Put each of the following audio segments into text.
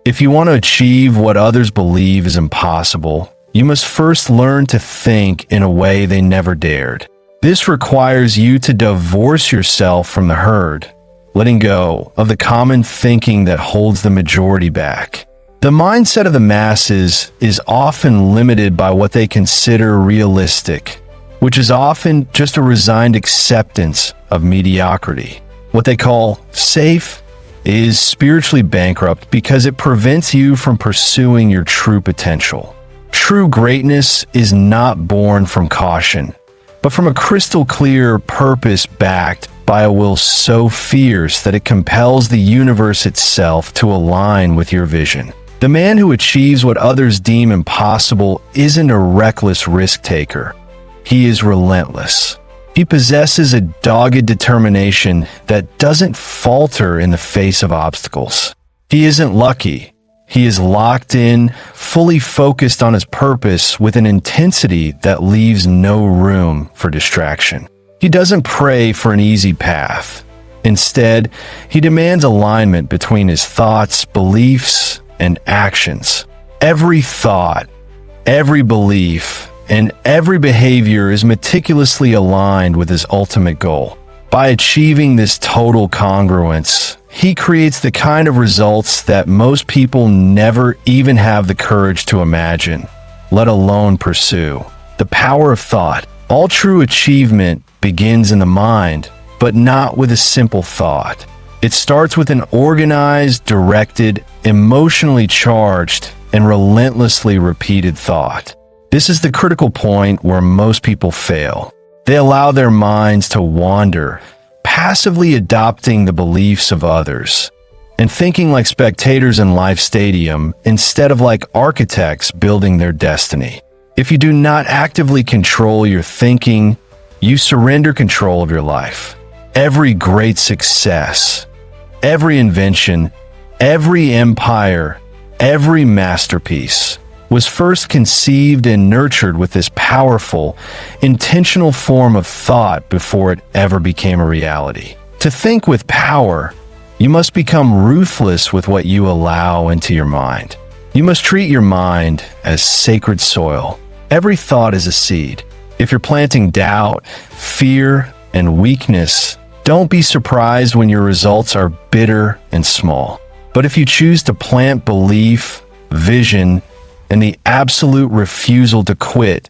If you want to achieve what others believe is impossible, you must first learn to think in a way they never dared. This requires you to divorce yourself from the herd, letting go of the common thinking that holds the majority back. The mindset of the masses is often limited by what they consider realistic, which is often just a resigned acceptance of mediocrity. What they call safe is spiritually bankrupt because it prevents you from pursuing your true potential. True greatness is not born from caution, but from a crystal clear purpose backed by a will so fierce that it compels the universe itself to align with your vision. The man who achieves what others deem impossible isn't a reckless risk-taker. He is relentless. He possesses a dogged determination that doesn't falter in the face of obstacles. He isn't lucky. He is locked in, fully focused on his purpose with an intensity that leaves no room for distraction. He doesn't pray for an easy path. Instead, he demands alignment between his thoughts, beliefs, and actions. Every thought, every belief, and every behavior is meticulously aligned with his ultimate goal. By achieving this total congruence, he creates the kind of results that most people never even have the courage to imagine, let alone pursue. The power of thought. All true achievement begins in the mind, but not with a simple thought. It starts with an organized, directed, emotionally charged, and relentlessly repeated thought. This is the critical point where most people fail. They allow their minds to wander, passively adopting the beliefs of others, and thinking like spectators in life stadium instead of like architects building their destiny. If you do not actively control your thinking, you surrender control of your life. Every great success, every invention, every empire, every masterpiece was first conceived and nurtured with this powerful, intentional form of thought before it ever became a reality. To think with power, you must become ruthless with what you allow into your mind. You must treat your mind as sacred soil. Every thought is a seed. If you're planting doubt, fear, and weakness, don't be surprised when your results are bitter and small. But if you choose to plant belief, vision, and the absolute refusal to quit,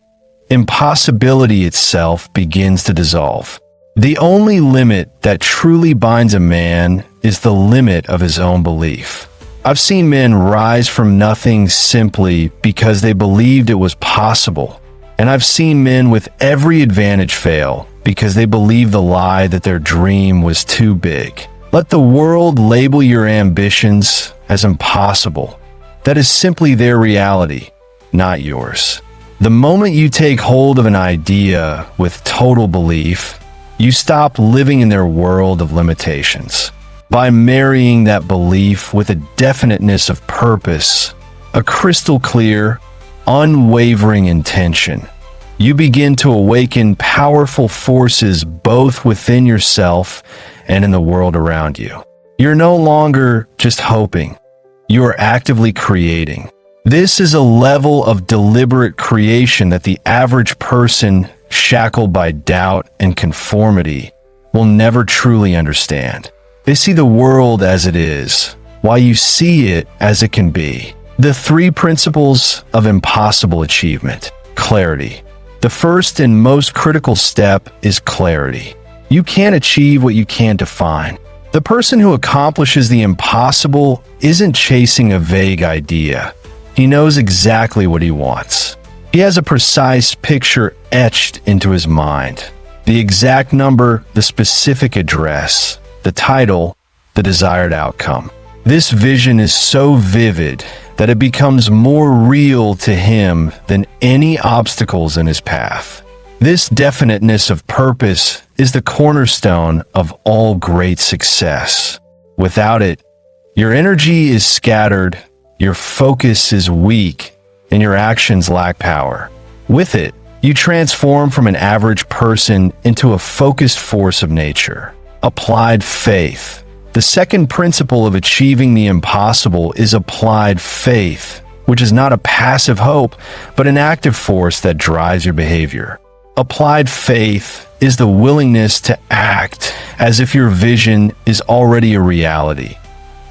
impossibility itself begins to dissolve. The only limit that truly binds a man is the limit of his own belief. I've seen men rise from nothing simply because they believed it was possible, and I've seen men with every advantage fail because they believed the lie that their dream was too big. Let the world label your ambitions as impossible. That is simply their reality, not yours. The moment you take hold of an idea with total belief, you stop living in their world of limitations. By marrying that belief with a definiteness of purpose, a crystal clear, unwavering intention, you begin to awaken powerful forces both within yourself and in the world around you. You're no longer just hoping. You are actively creating. This is a level of deliberate creation that the average person, shackled by doubt and conformity, will never truly understand. They see the world as it is, while you see it as it can be. The three principles of impossible achievement. Clarity. The first and most critical step is clarity. You can't achieve what you can't define. The person who accomplishes the impossible isn't chasing a vague idea. He knows exactly what he wants. He has a precise picture etched into his mind. The exact number, the specific address, the title, the desired outcome. This vision is so vivid that it becomes more real to him than any obstacles in his path. This definiteness of purpose is the cornerstone of all great success. Without it, your energy is scattered, your focus is weak, and your actions lack power. With it, you transform from an average person into a focused force of nature. Applied faith, The second principle of achieving the impossible is applied faith, which is not a passive hope, but an active force that drives your behavior. Applied faith is the willingness to act as if your vision is already a reality,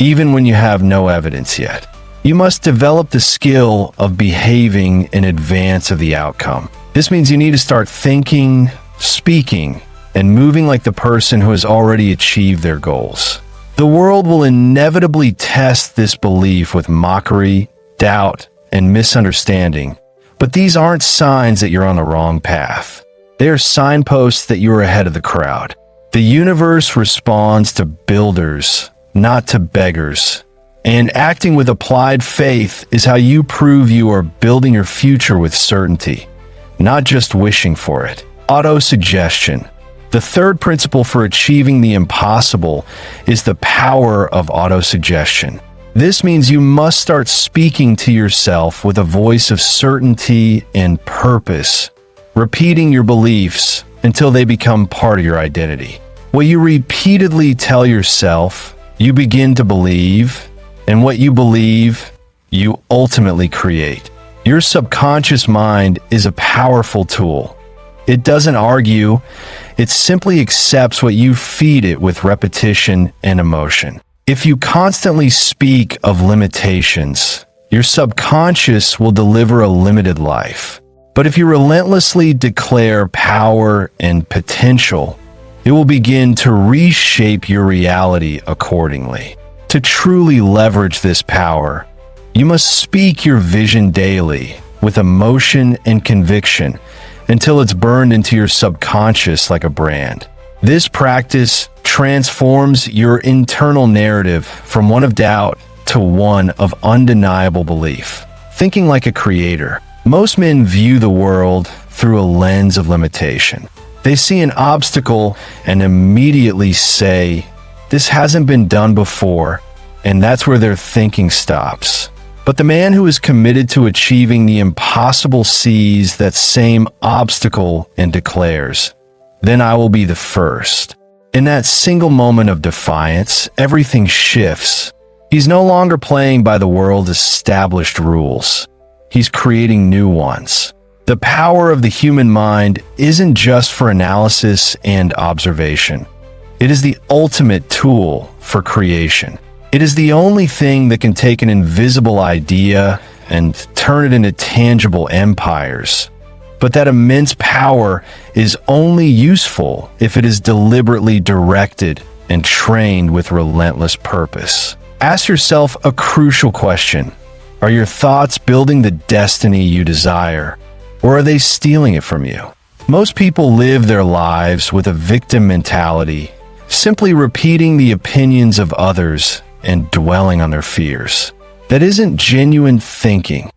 even when you have no evidence yet. You must develop the skill of behaving in advance of the outcome. This means you need to start thinking, speaking, and moving like the person who has already achieved their goals. The world will inevitably test this belief with mockery, doubt, and misunderstanding, but these aren't signs that you're on the wrong path. They are signposts that you are ahead of the crowd. The universe responds to builders, not to beggars. And acting with applied faith is how you prove you are building your future with certainty, not just wishing for it. Autosuggestion. The third principle for achieving the impossible is the power of autosuggestion. This means you must start speaking to yourself with a voice of certainty and purpose, repeating your beliefs until they become part of your identity. What you repeatedly tell yourself, you begin to believe, and what you believe, you ultimately create. Your subconscious mind is a powerful tool. It doesn't argue, it simply accepts what you feed it with repetition and emotion. If you constantly speak of limitations, your subconscious will deliver a limited life. But if you relentlessly declare power and potential, it will begin to reshape your reality accordingly. To truly leverage this power, you must speak your vision daily with emotion and conviction until it's burned into your subconscious like a brand. This practice transforms your internal narrative from one of doubt to one of undeniable belief. Thinking like a creator, most men view the world through a lens of limitation. They see an obstacle and immediately say, "This hasn't been done before," and that's where their thinking stops. But the man who is committed to achieving the impossible sees that same obstacle and declares, "Then I will be the first." In that single moment of defiance, everything shifts. He's no longer playing by the world's established rules. He's creating new ones. The power of the human mind isn't just for analysis and observation. It is the ultimate tool for creation. It is the only thing that can take an invisible idea and turn it into tangible empires. But that immense power is only useful if it is deliberately directed and trained with relentless purpose. Ask yourself a crucial question. Are your thoughts building the destiny you desire, or are they stealing it from you? Most people live their lives with a victim mentality, simply repeating the opinions of others and dwelling on their fears. That isn't genuine thinking.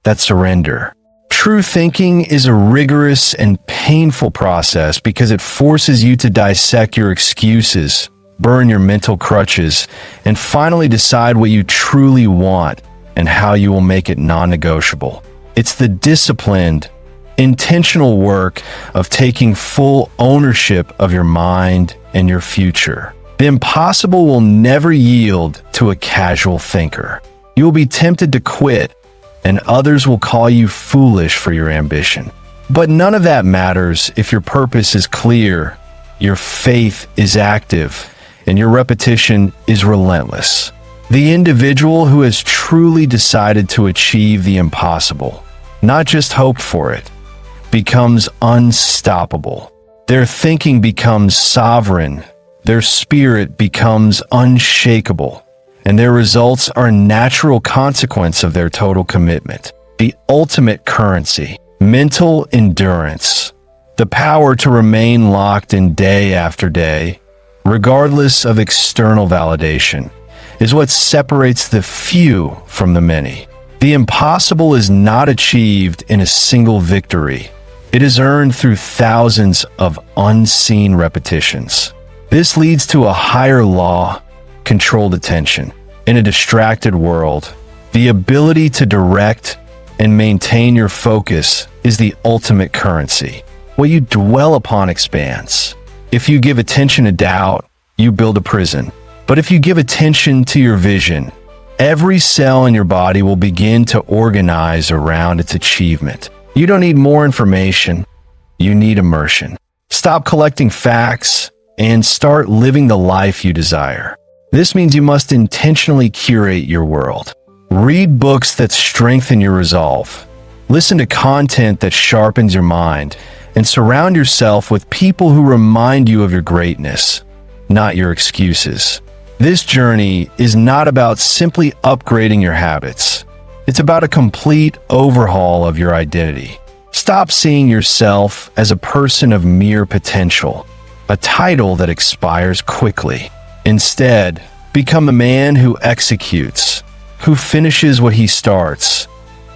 That's surrender. True thinking is a rigorous and painful process because it forces you to dissect your excuses, burn your mental crutches, and finally decide what you truly want and how you will make it non-negotiable. It's the disciplined, intentional work of taking full ownership of your mind and your future. The impossible will never yield to a casual thinker. You will be tempted to quit, and others will call you foolish for your ambition. But none of that matters if your purpose is clear, your faith is active, and your repetition is relentless. The individual who has truly decided to achieve the impossible, not just hope for it, becomes unstoppable. Their thinking becomes sovereign, their spirit becomes unshakable, and their results are a natural consequence of their total commitment. The ultimate currency, mental endurance, the power to remain locked in day after day, regardless of external validation, is what separates the few from the many. The impossible is not achieved in a single victory. It is earned through thousands of unseen repetitions. This leads to a higher law, controlled attention. In a distracted world, the ability to direct and maintain your focus is the ultimate currency. What you dwell upon expands. If you give attention to doubt, you build a prison. But if you give attention to your vision, every cell in your body will begin to organize around its achievement. You don't need more information. You need immersion. Stop collecting facts and start living the life you desire. This means you must intentionally curate your world. Read books that strengthen your resolve. Listen to content that sharpens your mind, and surround yourself with people who remind you of your greatness, not your excuses. This journey is not about simply upgrading your habits. It's about a complete overhaul of your identity. Stop seeing yourself as a person of mere potential, a title that expires quickly. Instead, become a man who executes, who finishes what he starts,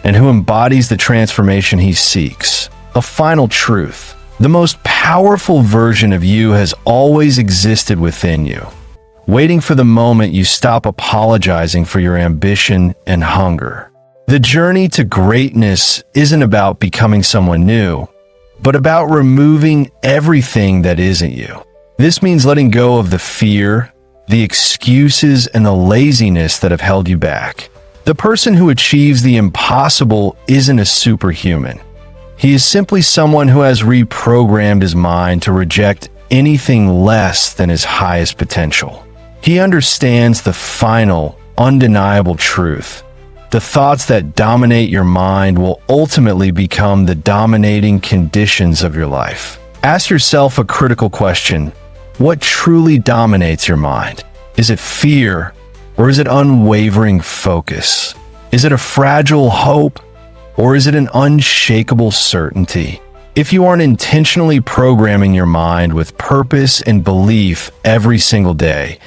and who embodies the transformation he seeks. A final truth: the most powerful version of you has always existed within you, waiting for the moment you stop apologizing for your ambition and hunger. The journey to greatness isn't about becoming someone new, but about removing everything that isn't you. This means letting go of the fear, the excuses, and the laziness that have held you back. The person who achieves the impossible isn't a superhuman. He is simply someone who has reprogrammed his mind to reject anything less than his highest potential. He understands the final, undeniable truth. The thoughts that dominate your mind will ultimately become the dominating conditions of your life. Ask yourself a critical question: what truly dominates your mind? Is it fear, or is it unwavering focus? Is it a fragile hope, or is it an unshakable certainty? If you aren't intentionally programming your mind with purpose and belief every single day,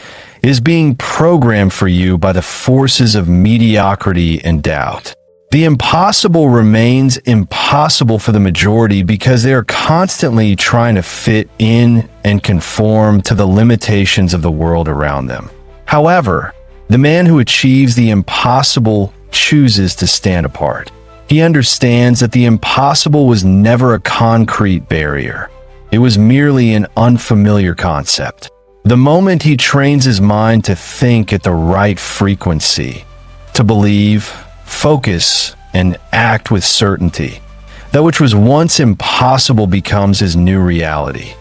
it is being programmed for you by the forces of mediocrity and doubt. The impossible remains impossible for the majority because they are constantly trying to fit in and conform to the limitations of the world around them. However, the man who achieves the impossible chooses to stand apart. He understands that the impossible was never a concrete barrier. It was merely an unfamiliar concept. The moment he trains his mind to think at the right frequency, to believe, focus, and act with certainty, that which was once impossible becomes his new reality.